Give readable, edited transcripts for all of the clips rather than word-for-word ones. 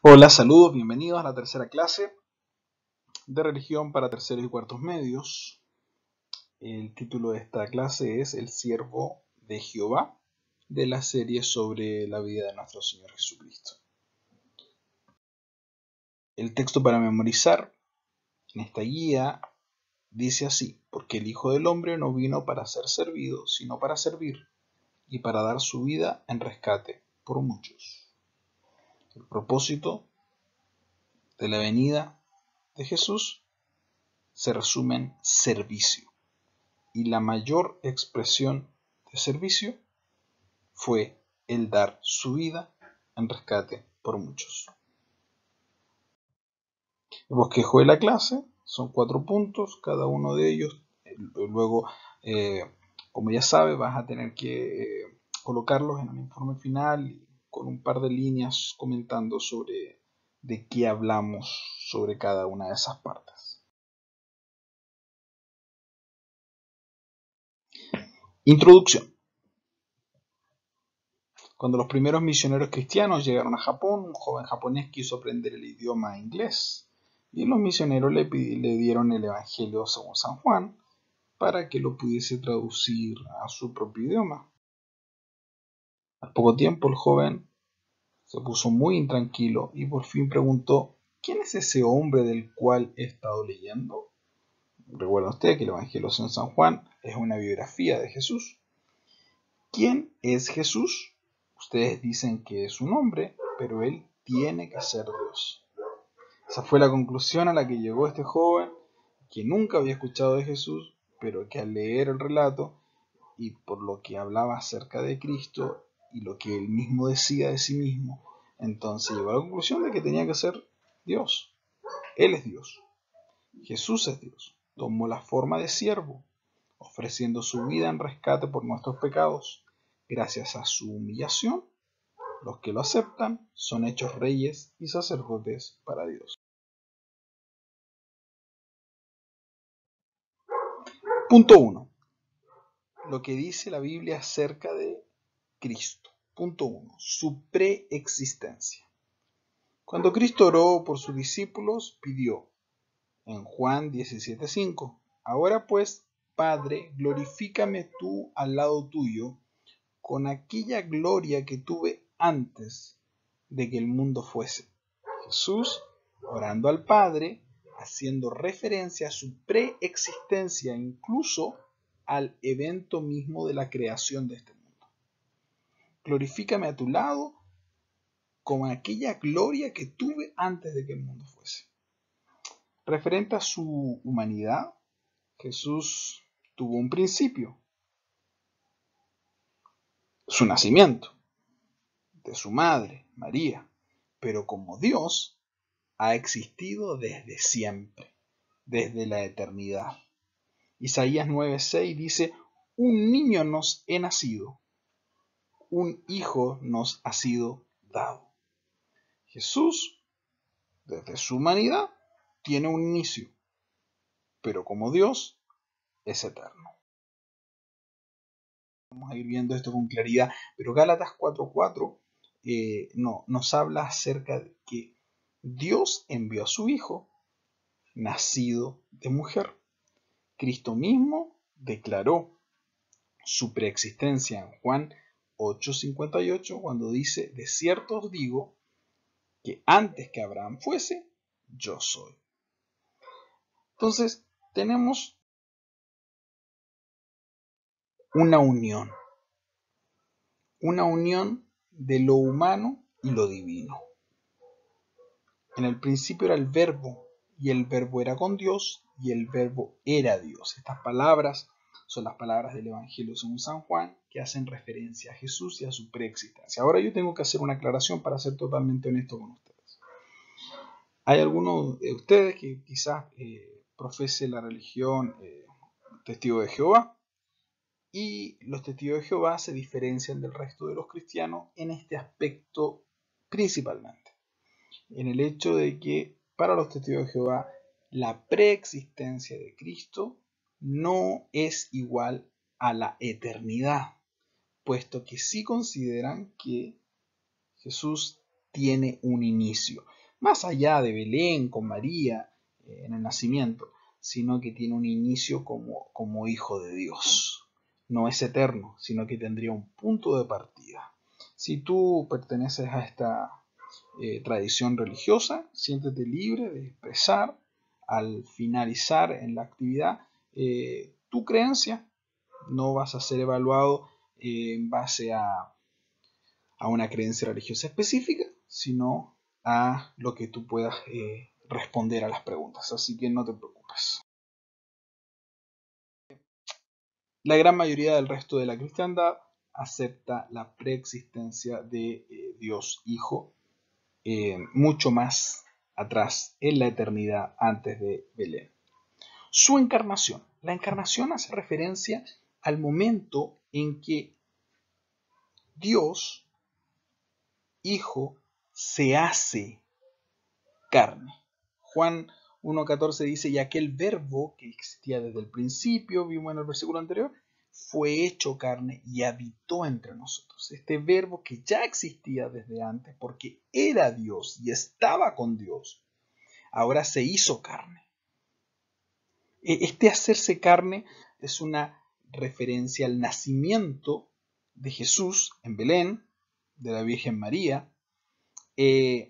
Hola, saludos, bienvenidos a la tercera clase de religión para terceros y cuartos medios. El título de esta clase es El siervo de Jehová, de la serie sobre la vida de nuestro Señor Jesucristo. El texto para memorizar en esta guía dice así: porque el Hijo del Hombre no vino para ser servido, sino para servir y para dar su vida en rescate por muchos. El propósito de la venida de Jesús se resume en servicio. Y la mayor expresión de servicio fue el dar su vida en rescate por muchos. El bosquejo de la clase son 4 puntos, cada uno de ellos. Luego, como ya sabes, vas a tener que colocarlos en un informe final con un par de líneas comentando sobre de qué hablamos sobre cada una de esas partes. Introducción. Cuando los primeros misioneros cristianos llegaron a Japón, un joven japonés quiso aprender el idioma inglés y los misioneros le dieron el Evangelio según San Juan para que lo pudiese traducir a su propio idioma. Al poco tiempo el joven se puso muy intranquilo y por fin preguntó: ¿quién es ese hombre del cual he estado leyendo? Recuerda usted que el Evangelio según San Juan es una biografía de Jesús. ¿Quién es Jesús? Ustedes dicen que es un hombre, pero él tiene que ser Dios. Esa fue la conclusión a la que llegó este joven, que nunca había escuchado de Jesús, pero que al leer el relato y por lo que hablaba acerca de Cristo y lo que él mismo decía de sí mismo, entonces llegó a la conclusión de que tenía que ser Dios. Él es Dios. Jesús es Dios. Tomó la forma de siervo, ofreciendo su vida en rescate por nuestros pecados. Gracias a su humillación, los que lo aceptan son hechos reyes y sacerdotes para Dios. Punto 1. Lo que dice la Biblia acerca de Cristo. Punto 1. Su preexistencia. Cuando Cristo oró por sus discípulos, pidió en Juan 17:5: ahora pues, Padre, glorifícame tú al lado tuyo con aquella gloria que tuve antes de que el mundo fuese. Jesús, orando al Padre, haciendo referencia a su preexistencia, incluso al evento mismo de la creación de este mundo. Glorifícame a tu lado con aquella gloria que tuve antes de que el mundo fuese. Referente a su humanidad, Jesús tuvo un principio: su nacimiento, de su madre, María, pero como Dios ha existido desde siempre, desde la eternidad. Isaías 9:6 dice: un niño nos he nacido, un hijo nos ha sido dado. Jesús, desde su humanidad, tiene un inicio, pero como Dios es eterno. Vamos a ir viendo esto con claridad, pero Gálatas 4:4 nos habla acerca de que Dios envió a su Hijo, nacido de mujer. Cristo mismo declaró su preexistencia en Juan 8:58 cuando dice: de cierto os digo que antes que Abraham fuese, yo soy. Entonces tenemos una unión de lo humano y lo divino. En el principio era el Verbo, y el Verbo era con Dios, y el Verbo era Dios. Estas palabras son las palabras del Evangelio según San Juan, que hacen referencia a Jesús y a su preexistencia. Ahora yo tengo que hacer una aclaración para ser totalmente honesto con ustedes. Hay algunos de ustedes que quizás profese la religión Testigo de Jehová, y los Testigos de Jehová se diferencian del resto de los cristianos en este aspecto principalmente, en el hecho de que para los Testigos de Jehová la preexistencia de Cristo no es igual a la eternidad, puesto que sí consideran que Jesús tiene un inicio, más allá de Belén con María en el nacimiento, sino que tiene un inicio como hijo de Dios. No es eterno, sino que tendría un punto de partida. Si tú perteneces a esta tradición religiosa, siéntete libre de expresar al finalizar en la actividad tu creencia. No vas a ser evaluado en base a una creencia religiosa específica, sino a lo que tú puedas responder a las preguntas. Así que no te preocupes. La gran mayoría del resto de la cristiandad acepta la preexistencia de Dios Hijo mucho más atrás, en la eternidad antes de Belén. Su encarnación. La encarnación hace referencia al momento en que Dios, Hijo, se hace carne. Juan 1.14 dice, y aquel verbo que existía desde el principio, vimos en el versículo anterior, fue hecho carne y habitó entre nosotros. Este verbo que ya existía desde antes porque era Dios y estaba con Dios, ahora se hizo carne. Este hacerse carne es una referencia al nacimiento de Jesús en Belén, de la Virgen María, y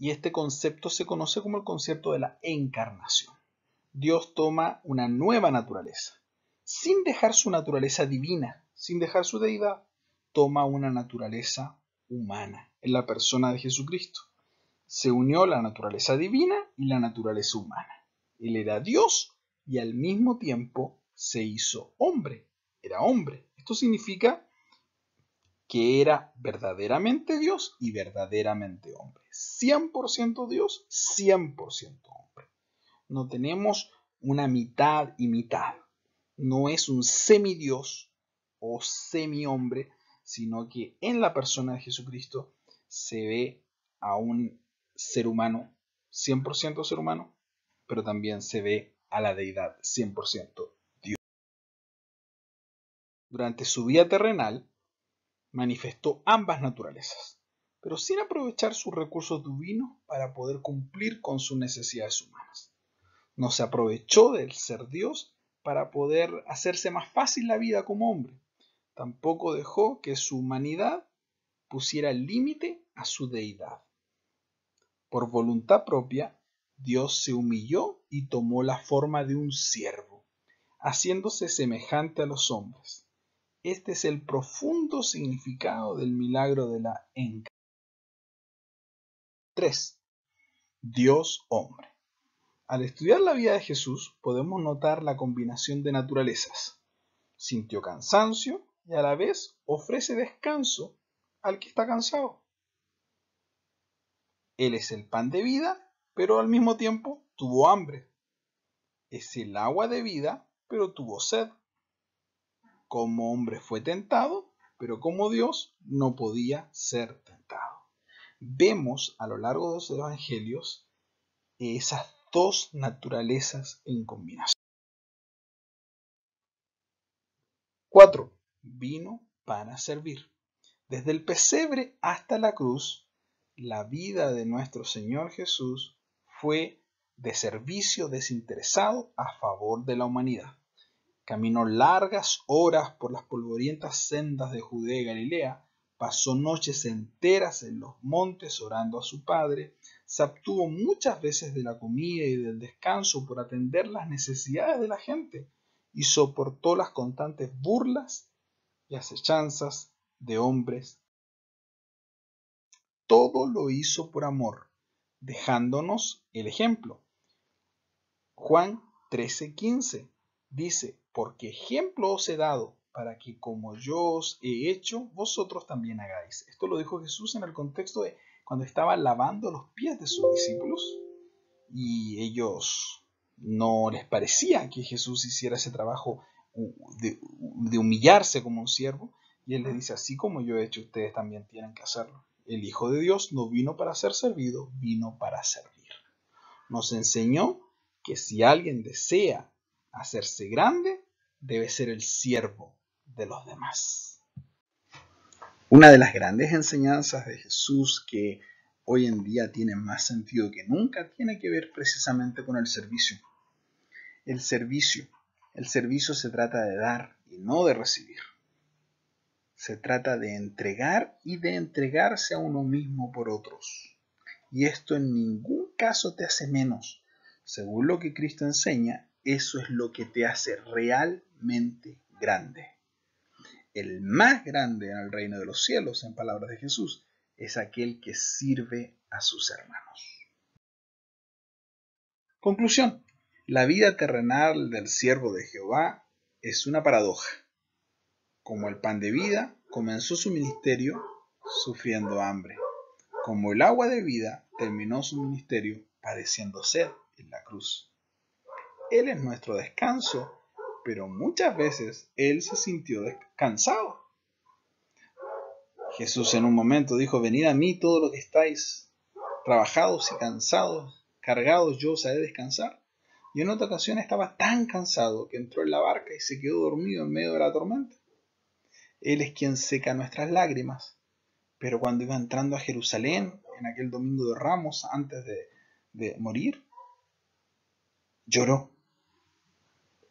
este concepto se conoce como el concepto de la encarnación. Dios toma una nueva naturaleza, sin dejar su naturaleza divina, sin dejar su deidad, toma una naturaleza humana en la persona de Jesucristo. Se unió la naturaleza divina y la naturaleza humana. Él era Dios y al mismo tiempo se hizo hombre. Era hombre. Esto significa que era verdaderamente Dios y verdaderamente hombre. 100% Dios, 100% hombre. No tenemos una mitad y mitad. No es un semidios o semi-hombre, sino que en la persona de Jesucristo se ve a un ser humano, 100% ser humano, pero también se ve a la deidad 100% Dios. Durante su vida terrenal, manifestó ambas naturalezas, pero sin aprovechar sus recursos divinos para poder cumplir con sus necesidades humanas. No se aprovechó del ser Dios para poder hacerse más fácil la vida como hombre. Tampoco dejó que su humanidad pusiera límite a su deidad. Por voluntad propia, Dios se humilló y tomó la forma de un siervo, haciéndose semejante a los hombres. Este es el profundo significado del milagro de la encarnación. 3. Dios hombre. Al estudiar la vida de Jesús podemos notar la combinación de naturalezas. Sintió cansancio y a la vez ofrece descanso al que está cansado. Él es el pan de vida, pero al mismo tiempo tuvo hambre. Es el agua de vida, pero tuvo sed. Como hombre fue tentado, pero como Dios no podía ser tentado. Vemos a lo largo de los evangelios esas dos naturalezas en combinación. 4. Vino para servir. Desde el pesebre hasta la cruz, la vida de nuestro Señor Jesús fue de servicio desinteresado a favor de la humanidad. Caminó largas horas por las polvorientas sendas de Judea y Galilea, pasó noches enteras en los montes orando a su Padre, se abstuvo muchas veces de la comida y del descanso por atender las necesidades de la gente y soportó las constantes burlas y acechanzas de hombres. Todo lo hizo por amor, dejándonos el ejemplo. Juan 13:15 dice, porque ejemplo os he dado, para que como yo os he hecho, vosotros también hagáis. Esto lo dijo Jesús en el contexto de cuando estaba lavando los pies de sus discípulos y ellos no les parecía que Jesús hiciera ese trabajo de humillarse como un siervo, y él les dice, así como yo he hecho, ustedes también tienen que hacerlo. El Hijo de Dios no vino para ser servido, vino para servir. Nos enseñó que si alguien desea hacerse grande, debe ser el siervo de los demás. Una de las grandes enseñanzas de Jesús que hoy en día tiene más sentido que nunca tiene que ver precisamente con el servicio. El servicio se trata de dar y no de recibir. Se trata de entregar y de entregarse a uno mismo por otros. Y esto en ningún caso te hace menos. Según lo que Cristo enseña, eso es lo que te hace realmente grande. El más grande en el reino de los cielos, en palabras de Jesús, es aquel que sirve a sus hermanos. Conclusión. La vida terrenal del siervo de Jehová es una paradoja. Como el pan de vida, comenzó su ministerio sufriendo hambre. Como el agua de vida, terminó su ministerio padeciendo sed en la cruz. Él es nuestro descanso, pero muchas veces Él se sintió cansado. Jesús en un momento dijo: venid a mí todos los que estáis trabajados y cansados, cargados, yo os haré descansar. Y en otra ocasión estaba tan cansado que entró en la barca y se quedó dormido en medio de la tormenta. Él es quien seca nuestras lágrimas. Pero cuando iba entrando a Jerusalén, en aquel domingo de Ramos, antes de morir, lloró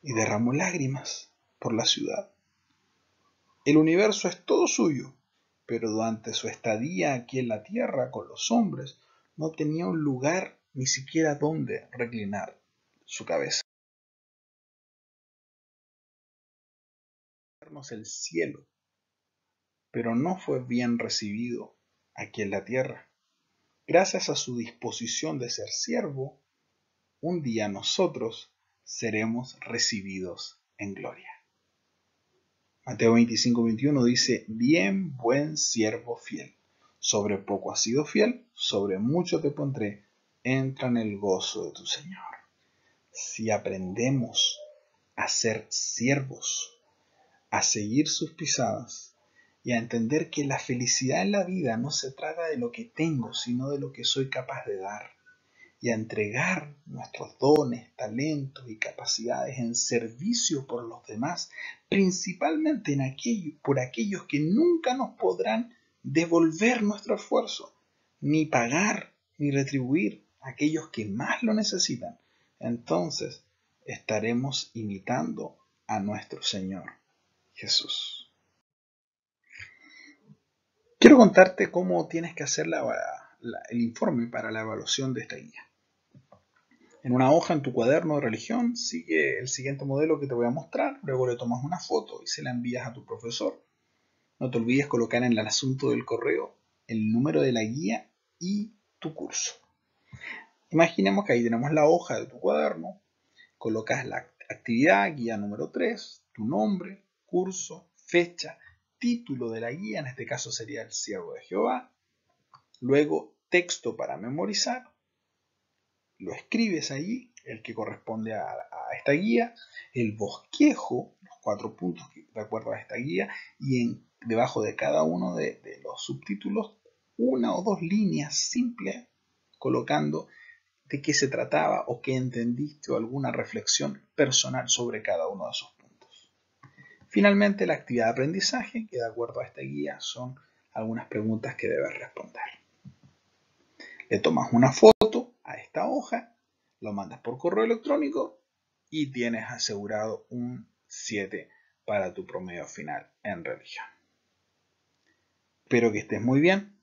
y derramó lágrimas por la ciudad. El universo es todo suyo, pero durante su estadía aquí en la tierra con los hombres, no tenía un lugar ni siquiera donde reclinar su cabeza. El cielo, pero no fue bien recibido aquí en la tierra. Gracias a su disposición de ser siervo, un día nosotros seremos recibidos en gloria. Mateo 25:21 dice: bien, buen siervo fiel. Sobre poco has sido fiel, sobre mucho te pondré. Entra en el gozo de tu Señor. Si aprendemos a ser siervos, a seguir sus pisadas y a entender que la felicidad en la vida no se trata de lo que tengo, sino de lo que soy capaz de dar, y a entregar nuestros dones, talentos y capacidades en servicio por los demás, principalmente por aquellos que nunca nos podrán devolver nuestro esfuerzo, ni pagar, ni retribuir a aquellos que más lo necesitan, entonces estaremos imitando a nuestro Señor Jesús. Quiero contarte cómo tienes que hacer el informe para la evaluación de esta guía. En una hoja en tu cuaderno de religión sigue el siguiente modelo que te voy a mostrar, luego le tomas una foto y se la envías a tu profesor. No te olvides colocar en el asunto del correo el número de la guía y tu curso. Imaginemos que ahí tenemos la hoja de tu cuaderno, colocas la actividad, guía número 3, tu nombre, curso, fecha, título de la guía, en este caso sería el siervo de Jehová, luego texto para memorizar, lo escribes allí, el que corresponde a esta guía, el bosquejo, los 4 puntos de acuerdo a esta guía, y debajo de cada uno de los subtítulos, 1 o 2 líneas simples colocando de qué se trataba o qué entendiste o alguna reflexión personal sobre cada uno de esos puntos. Finalmente, la actividad de aprendizaje, que de acuerdo a esta guía son algunas preguntas que debes responder. Le tomas una foto a esta hoja, lo mandas por correo electrónico y tienes asegurado un 7 para tu promedio final en religión. Espero que estés muy bien.